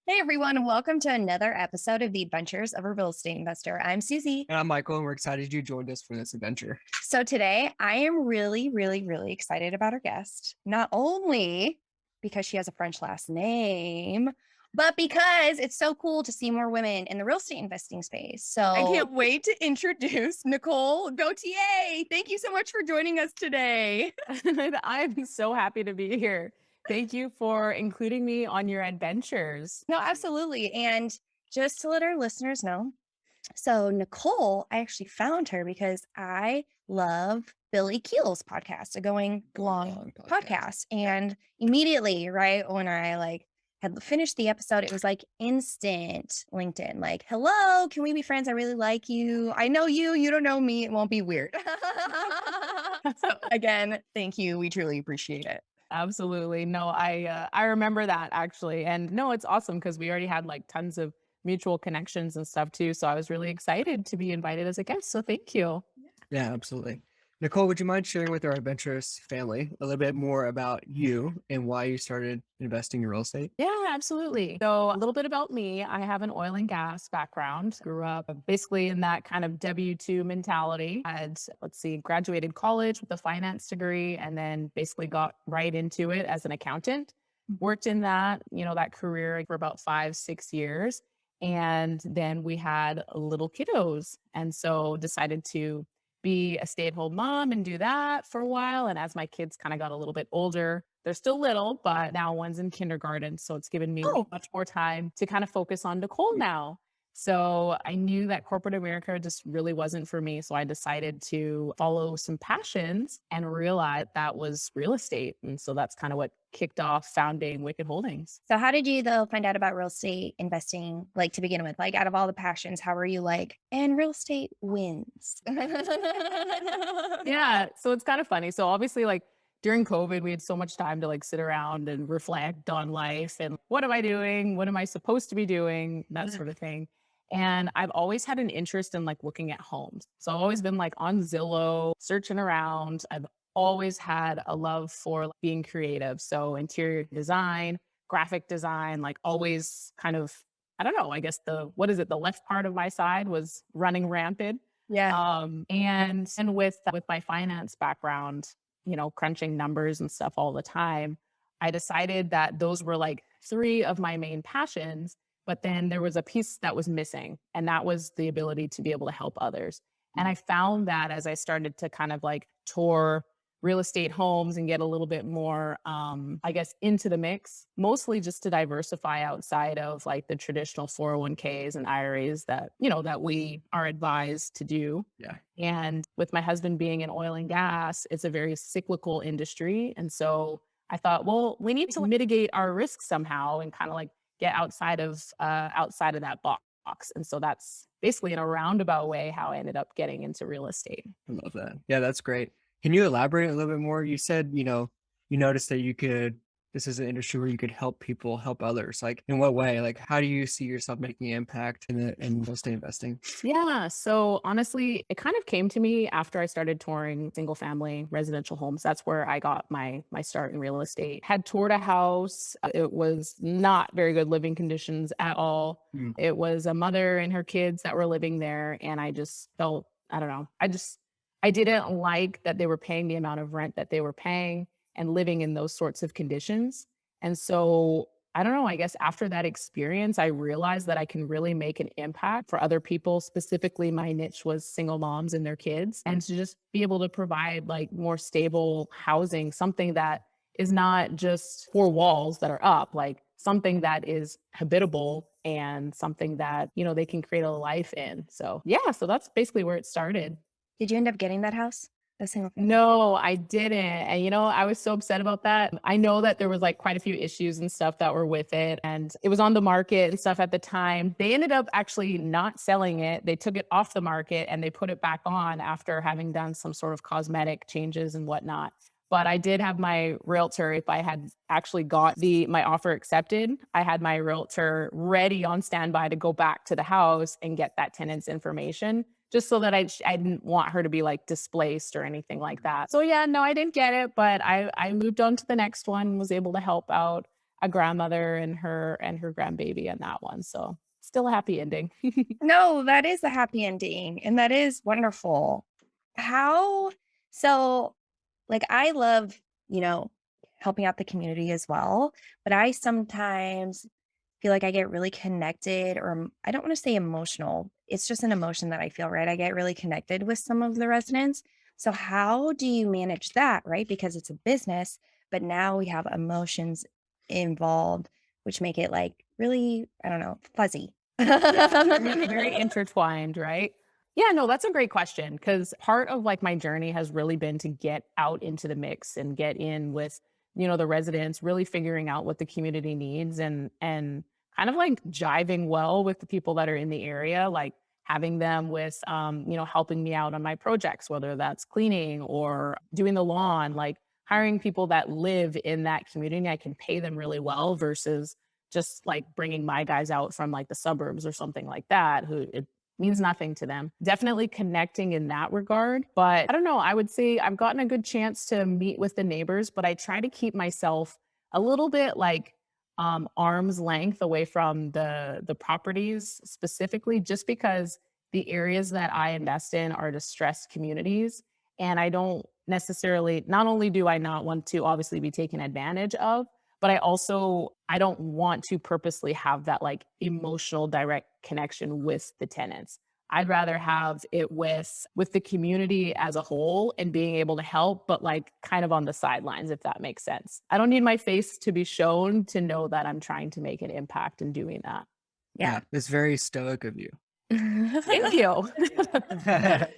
Hey everyone, and welcome to another episode of the Adventures of a Real Estate Investor. I'm Susie. And I'm Michael, and we're excited you joined us for this adventure. So today I am really excited about our guest, not only because she has a French last name, but because it's so cool to see more women in the real estate investing space. I can't wait to introduce Nicole Gauthier. Thank you so much for joining us today. I'm so happy to be here. Thank you for including me on your adventures. No, absolutely. And just to let our listeners know, so Nicole, I actually found her because I love Billy Keel's podcast, a Going Long podcast. And immediately, right when I had finished the episode, it was like instant LinkedIn, like, hello, can we be friends? I really like you. I know you, you don't know me. It won't be weird. So again, thank you. We truly appreciate it. Absolutely. No, I remember that actually. And no, it's awesome because we already had like tons of mutual connections and stuff too. So I was really excited to be invited as a guest. So thank you. Yeah, absolutely. Nicole, would you mind sharing with our adventurous family a little bit more about you and why you started investing in real estate? Yeah, absolutely. So, a little bit about me. I have an oil and gas background. Grew up basically in that kind of W-2 mentality. Let's see, graduated college with a finance degree and then basically got right into it as an accountant. Worked in that career for about 5, 6 years. And then we had little kiddos. And so decided to be a stay-at-home mom and do that for a while. And as my kids kind of got a little bit older, they're still little, but now one's in kindergarten. So it's given me Oh, much more time to kind of focus on Nicole now. So I knew that corporate America just really wasn't for me. So I decided to follow some passions and realized that was real estate. And so that's kind of what kicked off founding Wicked Holdings. so how did you though find out about real estate investing, like to begin with? Like out of all the passions, how were you like, and real estate wins? Yeah. So it's kind of funny. So obviously, like during COVID, we had so much time to like sit around and reflect on life and what am I doing? What am I supposed to be doing? That sort of thing. And I've always had an interest in like looking at homes. So I've always been like on Zillow, searching around. I've always had a love for like, being creative. So interior design, graphic design, like always kind of, I don't know, I guess the left part of my side was running rampant. Yeah. And with my finance background, crunching numbers and stuff all the time, I decided that those were like three of my main passions. But then there was a piece that was missing, and that was the ability to be able to help others. And I found that as I started to kind of like tour real estate homes and get a little bit more, I guess, into the mix, mostly just to diversify outside of like the traditional 401ks and IRAs that we are advised to do. Yeah. And with my husband being in oil and gas, it's a very cyclical industry. And so I thought, well, we need to mitigate our risk somehow and kind of like get outside of that box. And so that's basically in a roundabout way how I ended up getting into real estate. I love that. Yeah, that's great. Can you elaborate a little bit more? You said, you noticed that this is an industry where you could help people help others. Like in what way? Like how do you see yourself making an impact in real estate investing? Yeah. So honestly, it kind of came to me after I started touring single family residential homes. That's where I got my start in real estate. Had toured a house. It was not very good living conditions at all. Mm. It was a mother and her kids that were living there. And I just felt, I don't know, I didn't like that they were paying the amount of rent that they were paying and living in those sorts of conditions. And so I don't know, I guess after that experience, I realized that I can really make an impact for other people. Specifically, my niche was single moms and their kids, and to just be able to provide like more stable housing, something that is not just four walls that are up, like something that is habitable and something that, they can create a life in. So, yeah, so that's basically where it started. Did you end up getting that house? The single family? No, I didn't. And I was so upset about that. I know that there was like quite a few issues and stuff that were with it. And it was on the market and stuff at the time. They ended up actually not selling it. They took it off the market and they put it back on after having done some sort of cosmetic changes and whatnot. But I did have my realtor, if I had actually got my offer accepted, I had my realtor ready on standby to go back to the house and get that tenant's information just so that I didn't want her to be like displaced or anything like that. So yeah, no, I didn't get it, but I moved on to the next one, was able to help out a grandmother and her grandbaby on that one. So still a happy ending. No, that is a happy ending, and that is wonderful. How so, like, I love, you know, helping out the community as well, but I sometimes feel like I get really connected or I don't want to say emotional. It's just an emotion that I feel, right? I get really connected with some of the residents. So how do you manage that, right? Because it's a business, but now we have emotions involved, which make it like really, I don't know, fuzzy. Very intertwined, right? Yeah, no, that's a great question because part of like my journey has really been to get out into the mix and get in with, the residents, really figuring out what the community needs and kind of like jiving well with the people that are in the area, like having them with helping me out on my projects, whether that's cleaning or doing the lawn, like hiring people that live in that community. I can pay them really well versus just like bringing my guys out from like the suburbs or something like that who it means nothing to them. Definitely connecting in that regard. But I don't know, I would say I've gotten a good chance to meet with the neighbors, but I try to keep myself a little bit like arm's length away from the properties specifically, just because the areas that I invest in are distressed communities. And I don't necessarily, not only do I not want to obviously be taken advantage of, but I don't want to purposely have that like emotional direct connection with the tenants. I'd rather have it with the community as a whole and being able to help, but like kind of on the sidelines, if that makes sense. I don't need my face to be shown to know that I'm trying to make an impact in doing that. Yeah. It's very stoic of you. Thank you.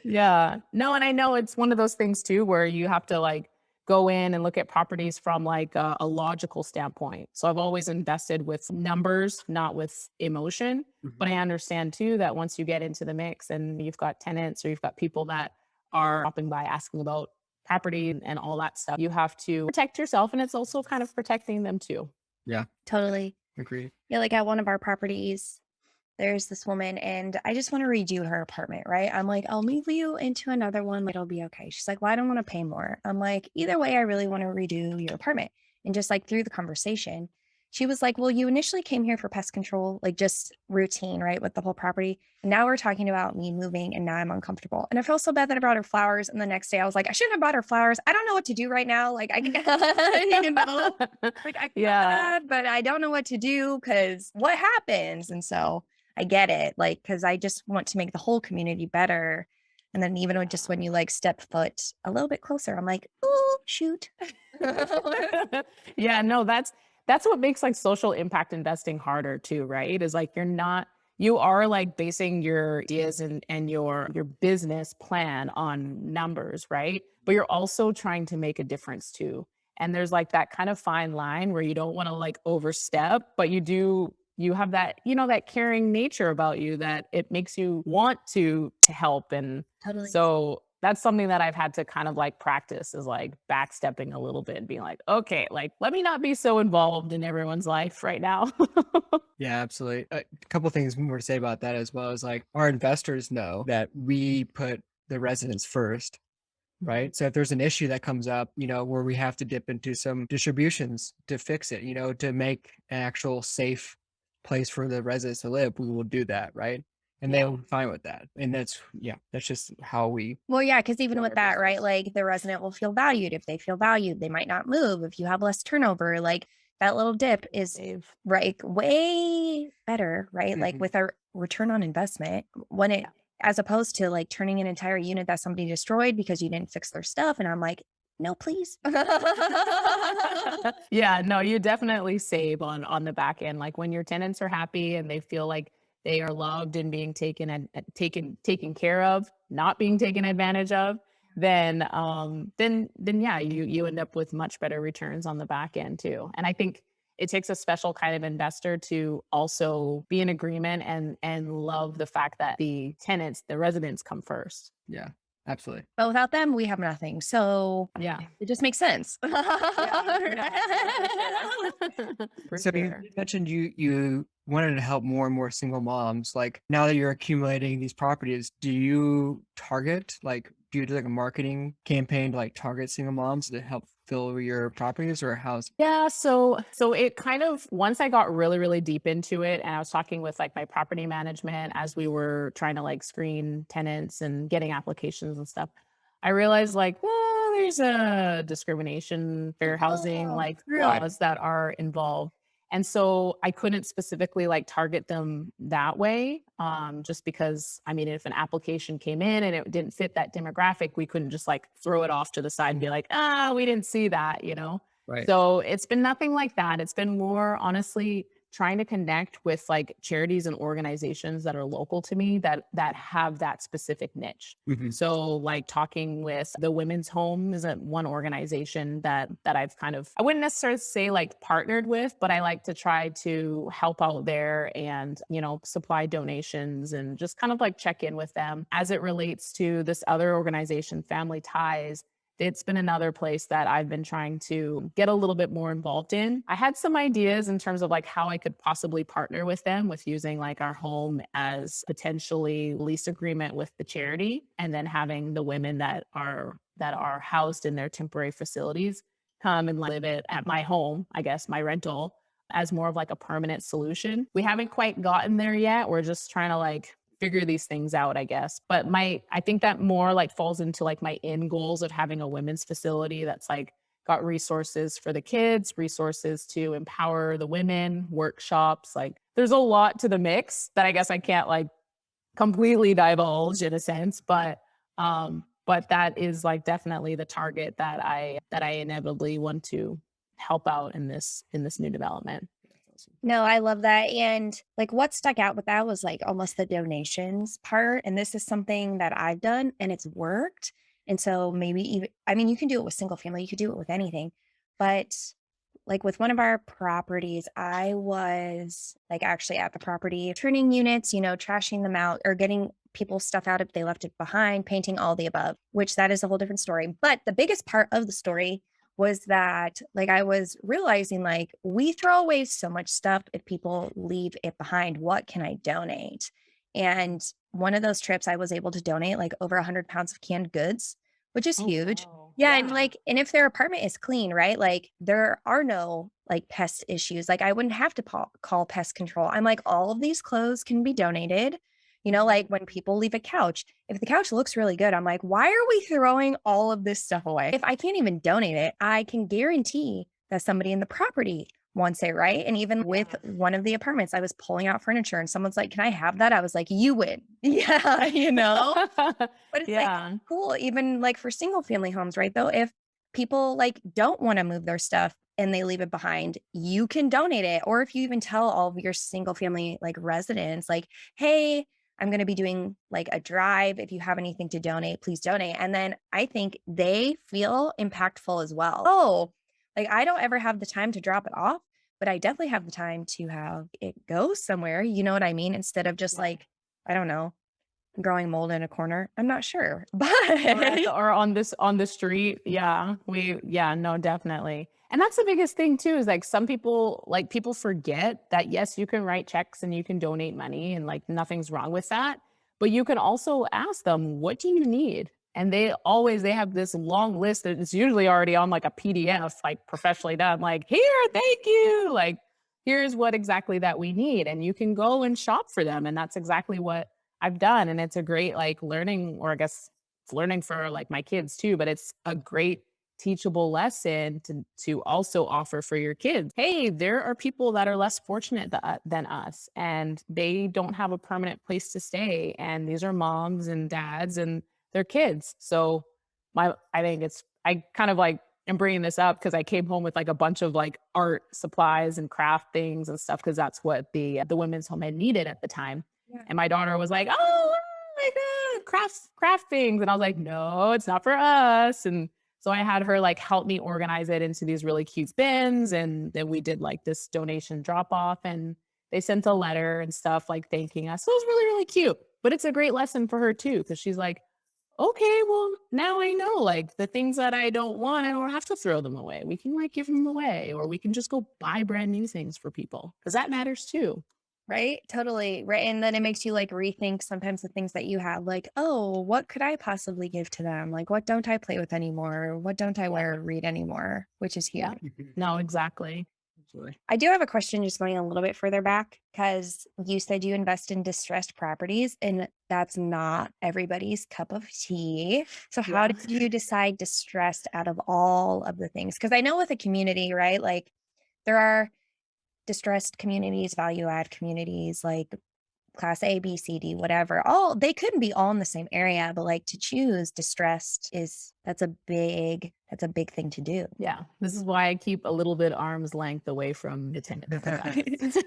Yeah. No, and I know it's one of those things too where you have to like go in and look at properties from like a logical standpoint. So I've always invested with numbers, not with emotion. But I understand too that once you get into the mix and you've got tenants or you've got people that are dropping by asking about property and all that stuff, you have to protect yourself. And it's also kind of protecting them too. Yeah, Totally. agreed. Yeah, like at one of our properties, there's this woman and I just want to redo her apartment, right? I'm like, I'll move you into another one, like it'll be okay. She's like, well, I don't want to pay more. I'm like, either way, I really want to redo your apartment. And just like through the conversation, she was like, well, you initially came here for pest control, like just routine, right? With the whole property. And now we're talking about me moving and now I'm uncomfortable. And I felt so bad that I brought her flowers. And the next day I was like, I shouldn't have brought her flowers. I don't know what to do right now. Like I like I Yeah. but I don't know what to do because what happens? And so I get it, like, because I just want to make the whole community better. And then even when just when you like step foot a little bit closer, I'm like, oh, shoot. Yeah, no, that's what makes like social impact investing harder too, right? Is like you are like basing your ideas and your business plan on numbers, right? But you're also trying to make a difference too. And there's like that kind of fine line where you don't want to like overstep, but you have that, that caring nature about you that it makes you want to help. And Totally. so that's something that I've had to kind of like practice is like backstepping a little bit and being like, okay, like let me not be so involved in everyone's life right now. Yeah, absolutely. A couple things more to say about that as well is like our investors know that we put the residents first, right? So if there's an issue that comes up, where we have to dip into some distributions to fix it, to make an actual safe place for the residents to live, we will do that, right? And Yeah. they'll be fine with that. And that's just how we. Well, yeah, because even run with our that, right, business. like the resident will feel valued. If they feel valued, they might not move. If you have less turnover, like that little dip is Dave. right way better, right? Like Mhm. with our return on investment, when it as opposed to like turning an entire unit that somebody destroyed because you didn't fix their stuff. And I'm like, no, please. Yeah, no, you definitely save on the back end. Like when your tenants are happy and they feel like they are loved and being taken care of, not being taken advantage of, then yeah, you end up with much better returns on the back end too. And I think it takes a special kind of investor to also be in agreement and love the fact that the residents come first. Yeah, absolutely. But without them, we have nothing. So Yeah. it just makes sense. For So you sure. mentioned you wanted to help more and more single moms. Like now that you're accumulating these properties, do you target, like, do do you do like a marketing campaign to like target single moms to help fill your properties, or how's? Yeah, so it kind of, once I got really, really deep into it and I was talking with like my property management as we were trying to like screen tenants and getting applications and stuff, I realized like, well, there's a discrimination, fair housing Oh, like really? laws that are involved. And so I couldn't specifically like target them that way. Just because I mean, if an application came in and it didn't fit that demographic, we couldn't just like throw it off to the side and be like, ah, we didn't see that, you know? Right. So it's been nothing like that. It's been more honestly trying to connect with like charities and organizations that are local to me that have that specific niche. Mhm. So like talking with the Women's Home is one organization that I've kind of, I wouldn't necessarily say like partnered with, but I like to try to help out there and, you know, supply donations and just kind of like check in with them. As it relates to this other organization, Family Ties, it's been another place that I've been trying to get a little bit more involved in. I had some ideas in terms of like how I could possibly partner with them with using like our home as potentially lease agreement with the charity, and then having the women that are housed in their temporary facilities come and live it at my home, I guess, my rental, as more of like a permanent solution. We haven't quite gotten there yet. We're just trying to like figure these things out, I guess. But I think that more like falls into like my end goals of having a women's facility that's like got resources for the kids, resources to empower the women, workshops. Like there's a lot to the mix that I guess I can't like completely divulge in a sense, but that is like definitely the target that I inevitably want to help out in this new development. No, I love that, and, like, what stuck out with that was, like, almost the donations part, and this is something that I've done, and it's worked, and so maybe even I mean, you can do it with single family, you could do it with anything, but, like, with one of our properties, I was, like, actually at the property turning units, trashing them out or getting people's stuff out if they left it behind, painting, all the above, which that is a whole different story, but the biggest part of the story was that, like, I was realizing, like, we throw away so much stuff if people leave it behind. What can I donate? And one of those trips, I was able to donate like over 100 pounds of canned goods, which is Oh, huge. wow. Yeah. And Yeah. like, and if their apartment is clean, right? Like, there are no like pest issues. Like, I wouldn't have to call pest control. I'm like, all of these clothes can be donated. Like when people leave a couch, if the couch looks really good, I'm like, why are we throwing all of this stuff away? If I can't even donate it, I can guarantee that somebody in the property wants it, right? And even with Yeah. one of the apartments, I was pulling out furniture and someone's like, can I have that? I was like, you win. Yeah, But it's like Yeah. cool, even like for single family homes, right? Though, if people like don't want to move their stuff and they leave it behind, you can donate it. Or if you even tell all of your single family like residents, like, hey, I'm going to be doing like a drive. If you have anything to donate, please donate. And then I think they feel impactful as well. Oh, like I don't ever have the time to drop it off, but I definitely have the time to have it go somewhere. You know what I mean? Instead of just Yeah. like, I don't know, growing mold in a corner. I'm not sure, Or at but or on the street. Yeah. Yeah, no, definitely. And that's the biggest thing too, is like some people people forget that yes, you can write checks and you can donate money and like nothing's wrong with that. But you can also ask them, what do you need? And they have this long list that is usually already on like a PDF, like professionally done, like, here, thank you. Like, here's what exactly that we need. And you can go and shop for them. And that's exactly what I've done. And it's a great like learning, or I guess it's learning for like my kids too, but it's a great teachable lesson to also offer for your kids. Hey, there are people that are less fortunate than us, and they don't have a permanent place to stay. And these are moms and dads and their kids. So I think I kind of like am bringing this up because I came home with like a bunch of like art supplies and craft things and stuff, because that's what the women's home had needed at the time. yeah. And my daughter was like, "Oh my god, craft things," and I was like, "No, it's not for us." And so I had her like help me organize it into these really cute bins, and then we did like this donation drop off, and they sent a letter and stuff like thanking us. So it was really really cute. But it's a great lesson for her too, because she's like, okay, well, now I know like the things that I don't want, I don't have to throw them away. We can like give them away, or we can just go buy brand new things for people, because that matters too. Right? Totally. Right. And then it makes you like rethink sometimes the things that you had, like, oh, what could I possibly give to them? Like, what don't I play with anymore? What don't I Yeah. wear or read anymore? Which is Yeah. huge. No, exactly. Absolutely. I do have a question just going a little bit further back because you said you invest in distressed properties and that's not everybody's cup of tea. So how Yeah. did you decide distressed out of all of the things? Because I know with a community, right? Like there are distressed communities, value add communities, like class A, B, C, D, whatever. All they couldn't be all in the same area, but like to choose distressed is that's a big thing to do. Yeah, this is why I keep a little bit arm's length away from the tenants sometimes.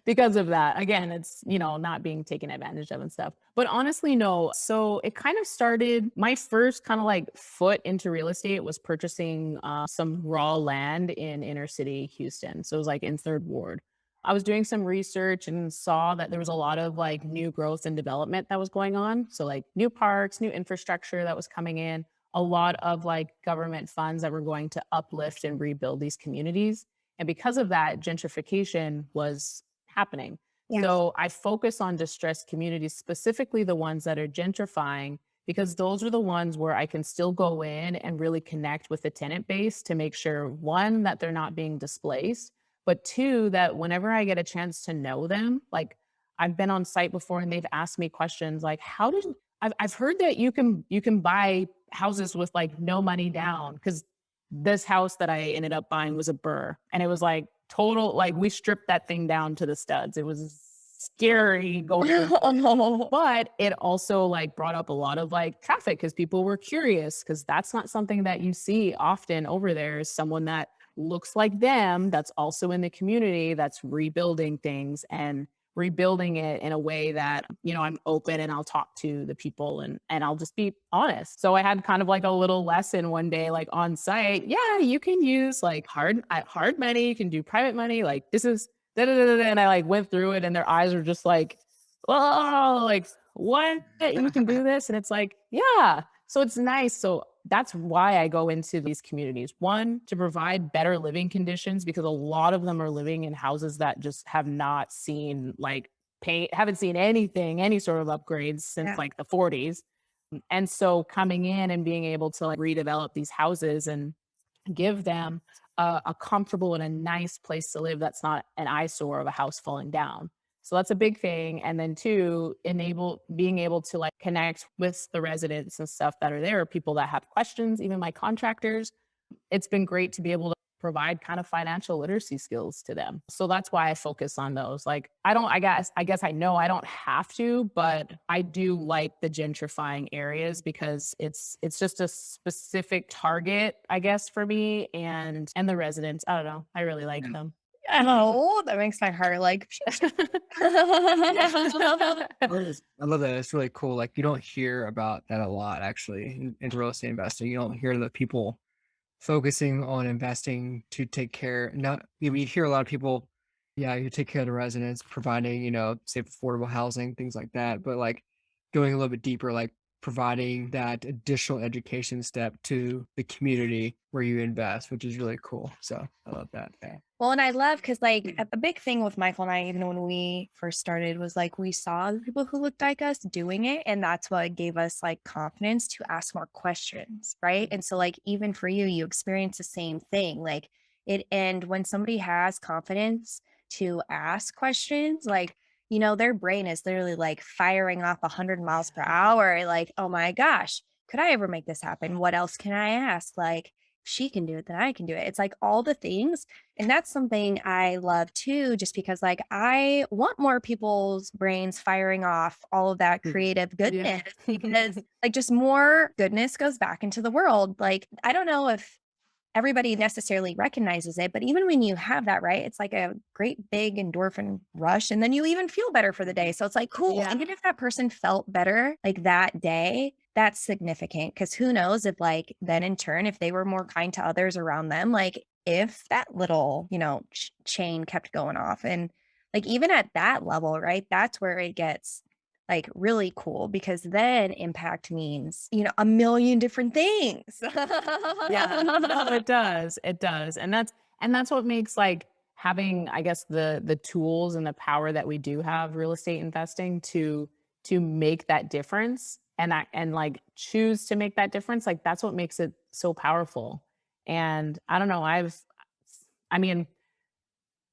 Because of that. Again, it's, not being taken advantage of and stuff. But honestly, no. So it kind of started, my first kind of like foot into real estate was purchasing some raw land in inner city Houston. So it was like in Third Ward. I was doing some research and saw that there was a lot of like new growth and development that was going on. So like new parks, new infrastructure that was coming in, a lot of like government funds that were going to uplift and rebuild these communities. And because of that, gentrification was happening. Yeah. So I focus on distressed communities, specifically the ones that are gentrifying, because those are the ones where I can still go in and really connect with the tenant base to make sure, one, that they're not being displaced, but two, that whenever I get a chance to know them, like I've been on site before and they've asked me questions like, how did I've heard that you can buy houses with like no money down, because this house that I ended up buying was a burr and it was like total, like we stripped that thing down to the studs. It was scary going through. Oh, But it also like brought up a lot of like traffic because people were curious, because that's not something that you see often over there, is someone that looks like them that's also in the community that's rebuilding things and rebuilding it in a way that, I'm open and I'll talk to the people and I'll just be honest. So I had kind of like a little lesson one day, like on site. Yeah, you can use like hard money, you can do private money. Like this is da, da, da, da, da. And I like went through it and their eyes were just like, oh, like what? You can do this? And it's like, yeah. So it's nice. So that's why I go into these communities. One, to provide better living conditions, because a lot of them are living in houses that just have not seen like paint, haven't seen anything, any sort of upgrades since yeah. like the 40s. And so coming in and being able to like redevelop these houses and give them a comfortable and a nice place to live that's not an eyesore of a house falling down. So that's a big thing. And then two, being able to like connect with the residents and stuff that are there, people that have questions, even my contractors. It's been great to be able to provide kind of financial literacy skills to them. So that's why I focus on those. Like I guess I know I don't have to, but I do like the gentrifying areas because it's just a specific target, I guess, for me and the residents. I don't know. I really like them. Oh, that makes my heart like I love that. It's really cool. Like you don't hear about that a lot actually in real estate investing. You don't hear the people focusing on investing to take care. Not you hear a lot of people, yeah, you take care of the residents, providing, safe, affordable housing, things like that. But like going a little bit deeper, like providing that additional education step to the community where you invest, which is really cool. So I love that. Yeah. Well, and I love because like a big thing with Michael and I, even when we first started, was like we saw the people who looked like us doing it. And that's what gave us like confidence to ask more questions. Right. And so like even for you, you experience the same thing. Like and when somebody has confidence to ask questions, like, their brain is literally like firing off 100 miles per hour. Like, oh my gosh, could I ever make this happen? What else can I ask? Like, she can do it, then I can do it. It's like all the things. And that's something I love too, just because like I want more people's brains firing off all of that creative goodness because like just more goodness goes back into the world. Like, I don't know if everybody necessarily recognizes it, but even when you have that, right, it's like a great big endorphin rush. And then you even feel better for the day. So it's like, cool. Yeah. Even if that person felt better like that day, that's significant. Cause who knows if like then in turn, if they were more kind to others around them, like if that little, chain kept going off and like even at that level, right, that's where it gets like really cool because then impact means, a million different things. Yeah, no, it does. It does. And that's what makes like having, I guess, the tools and the power that we do have real estate investing to make that difference and like choose to make that difference, like that's what makes it so powerful. And I don't know, I mean,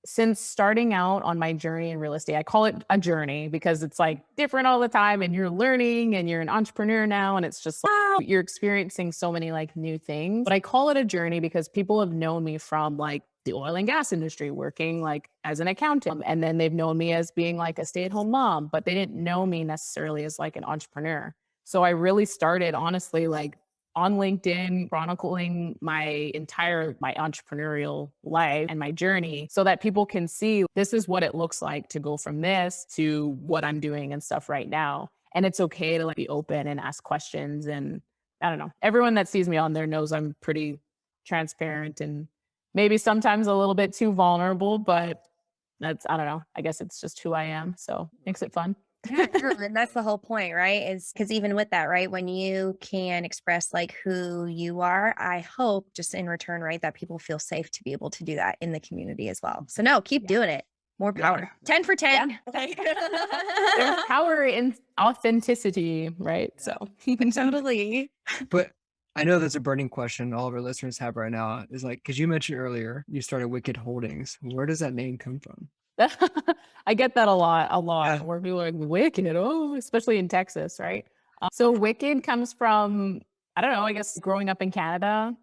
since starting out on my journey in real estate, I call it a journey because it's like different all the time and you're learning and you're an entrepreneur now. And it's just like, wow, you're experiencing so many like new things. But I call it a journey because people have known me from like the oil and gas industry, working like as an accountant. And then they've known me as being like a stay-at-home mom, but they didn't know me necessarily as like an entrepreneur. So I really started honestly like on LinkedIn, chronicling my entrepreneurial life and my journey so that people can see this is what it looks like to go from this to what I'm doing and stuff right now. And it's okay to like be open and ask questions. And I don't know, everyone that sees me on there knows I'm pretty transparent and maybe sometimes a little bit too vulnerable, but I don't know, I guess it's just who I am. So makes it fun. Yeah, true. And that's the whole point, right? Is because even with that, right, when you can express like who you are, I hope just in return, right, that people feel safe to be able to do that in the community as well. So no, keep doing it. More power. 10 for 10. There's power in authenticity, right? So Totally. But I know that's a burning question all of our listeners have right now is like, because you mentioned earlier you started Wicked Holdings. Where does that name come from? I get that a lot, Yeah. where people are like, Wicked, oh, especially in Texas, right? So Wicked comes from, I don't know, I guess growing up in Canada,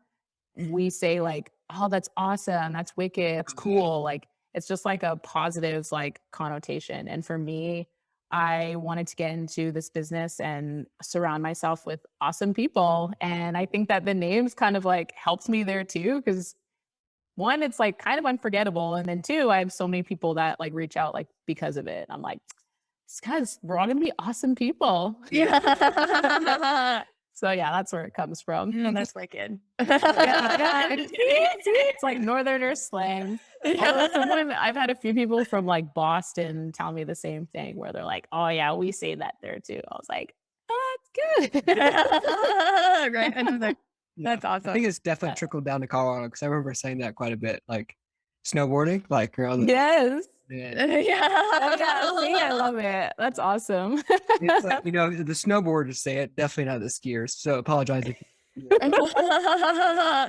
we say like, oh, that's awesome, that's wicked, it's cool. Like, it's just like a positive like connotation. And for me, I wanted to get into this business and surround myself with awesome people. And I think that the names kind of like helps me there too, because one, it's like kind of unforgettable. And then two, I have so many people that like reach out like because of it. I'm like, guys, we're all gonna be awesome people. Yeah. So yeah, that's where it comes from. Oh, that's wicked. It's like Northerner slang. Although I've had a few people from like Boston tell me the same thing where they're like, oh yeah, we say that there too. I was like, oh, that's good. Right. Another. Yeah. That's awesome. I think it's definitely trickled down to Colorado because I remember saying that quite a bit, like snowboarding, like around the Yes. yeah. Yeah, see, I love it. That's awesome. It's like, the snowboarders say it, definitely not the skiers. So apologize.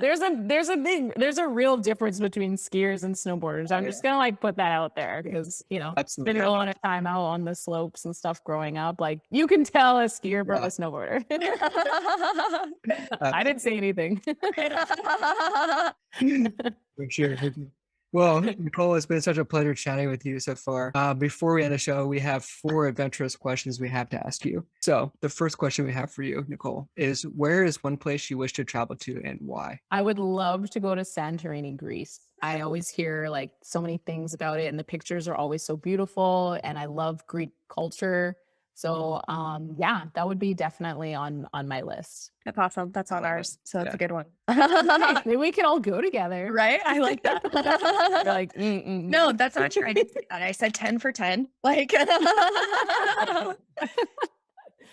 There's a real difference between skiers and snowboarders. I'm just gonna like put that out there because Absolutely. spending a lot of time out on the slopes and stuff growing up, like you can tell a skier from a snowboarder. I didn't say anything. For sure. Well, Nicole, it's been such a pleasure chatting with you so far. Before we end the show, we have 4 adventurous questions we have to ask you. So the first question we have for you, Nicole, is where is one place you wish to travel to and why? I would love to go to Santorini, Greece. I always hear like so many things about it and the pictures are always so beautiful and I love Greek culture. So yeah, that would be definitely on my list. That's awesome. That's on ours. So that's a good one. Maybe we can all go together. Right? I like that. You're like, no, that's not true. I didn't say that. I said 10 for 10. Like, so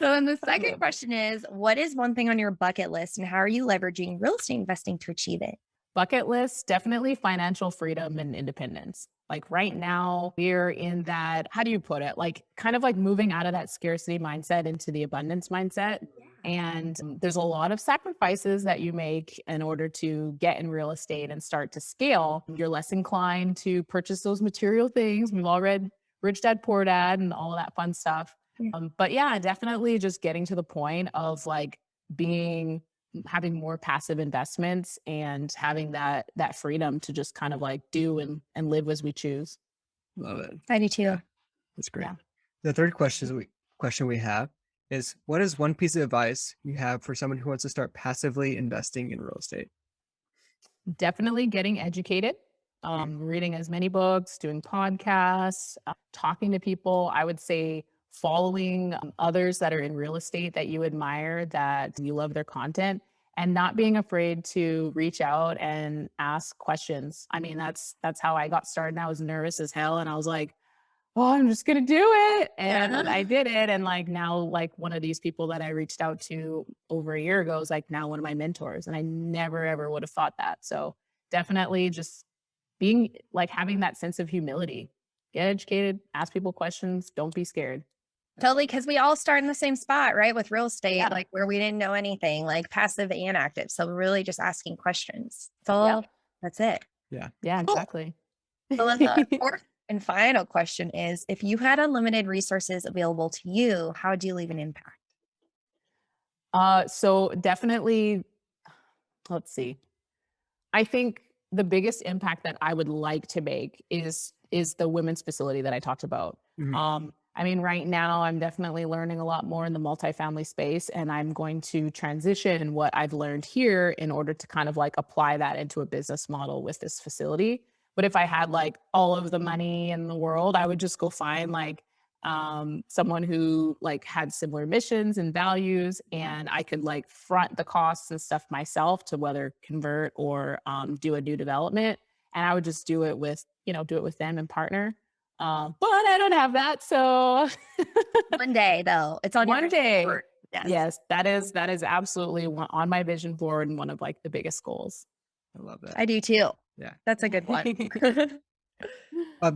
then the second question is, what is one thing on your bucket list and how are you leveraging real estate investing to achieve it? Bucket list, definitely financial freedom and independence. Like right now, we're in that, how do you put it? Like kind of like moving out of that scarcity mindset into the abundance mindset. And there's a lot of sacrifices that you make in order to get in real estate and start to scale. You're less inclined to purchase those material things. We've all read Rich Dad, Poor Dad and all of that fun stuff. But yeah, definitely just getting to the point of like having more passive investments and having that freedom to just kind of like do and live as we choose. Love it. I do too. Yeah, that's great. Yeah. The third question we have is, what is one piece of advice you have for someone who wants to start passively investing in real estate? Definitely getting educated, reading as many books, doing podcasts, talking to people. I would say following others that are in real estate that you admire, that you love their content, and not being afraid to reach out and ask questions. I mean, that's how I got started. And I was nervous as hell. And I was like, oh, I'm just going to do it. And I did it. And like now, like one of these people that I reached out to over a year ago is like now one of my mentors. And I never, ever would have thought that. So definitely just being like having that sense of humility. Get educated, ask people questions, don't be scared. Totally, because we all start in the same spot, right? With real estate, Yeah. like where we didn't know anything, like passive and active. So we're really just asking questions. That's all. That's it. Yeah, Cool. exactly. So then the fourth and final question is, if you had unlimited resources available to you, how would you leave an impact? So definitely, let's see. I think the biggest impact that I would like to make is the women's facility that I talked about. Mhm. I mean, right now I'm definitely learning a lot more in the multifamily space, and I'm going to transition what I've learned here in order to kind of like apply that into a business model with this facility. But if I had like all of the money in the world, I would just go find like someone who like had similar missions and values, and I could like front the costs and stuff myself to whether convert or do a new development. And I would just do it with, do it with them and partner. But I don't have that. So One day, though, it's on your one day. board. Yes, that is absolutely on my vision board and one of like the biggest goals. I love that. I do too. Yeah. That's a good one.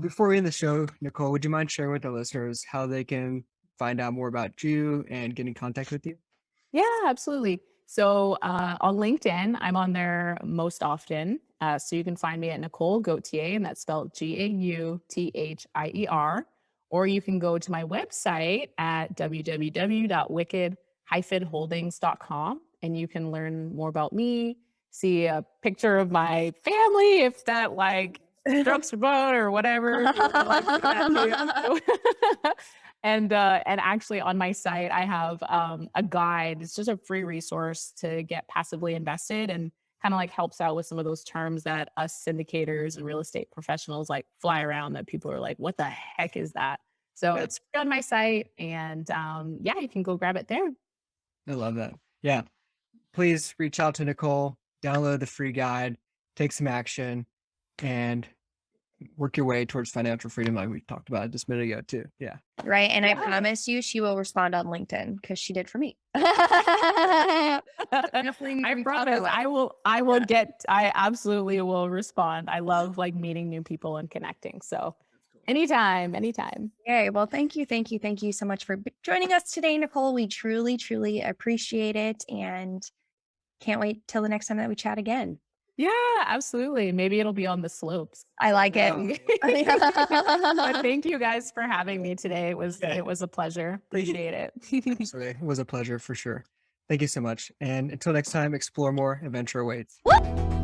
Before we end the show, Nicole, would you mind sharing with the listeners how they can find out more about you and get in contact with you? Yeah, absolutely. So on LinkedIn, I'm on there most often. So you can find me at Nicole Gauthier, and that's spelled Gauthier. Or you can go to my website at www.wicked-holdings.com, and you can learn more about me, see a picture of my family if that like strokes your boat or whatever. If you would like to do that too. And actually on my site, I have a guide. It's just a free resource to get passively invested, and kind of like helps out with some of those terms that us syndicators and real estate professionals like fly around that people are like, what the heck is that? So Yeah. it's free on my site, and yeah, you can go grab it there. I love that. Yeah. Please reach out to Nicole, download the free guide, take some action, and work your way towards financial freedom like we talked about just a minute ago too. Yeah. Right. And I Yeah. promise you, she will respond on LinkedIn because she did for me. I promise I absolutely will respond. I love like meeting new people and connecting. So anytime. Yay. Well, thank you. Thank you. Thank you so much for joining us today, Nicole. We truly, truly appreciate it. And can't wait till the next time that we chat again. Yeah, absolutely. Maybe it'll be on the slopes. I like it. But thank you guys for having me today. It was a pleasure. Appreciate it. Absolutely. It was a pleasure for sure. Thank you so much. And until next time, explore more, adventure awaits. Woo!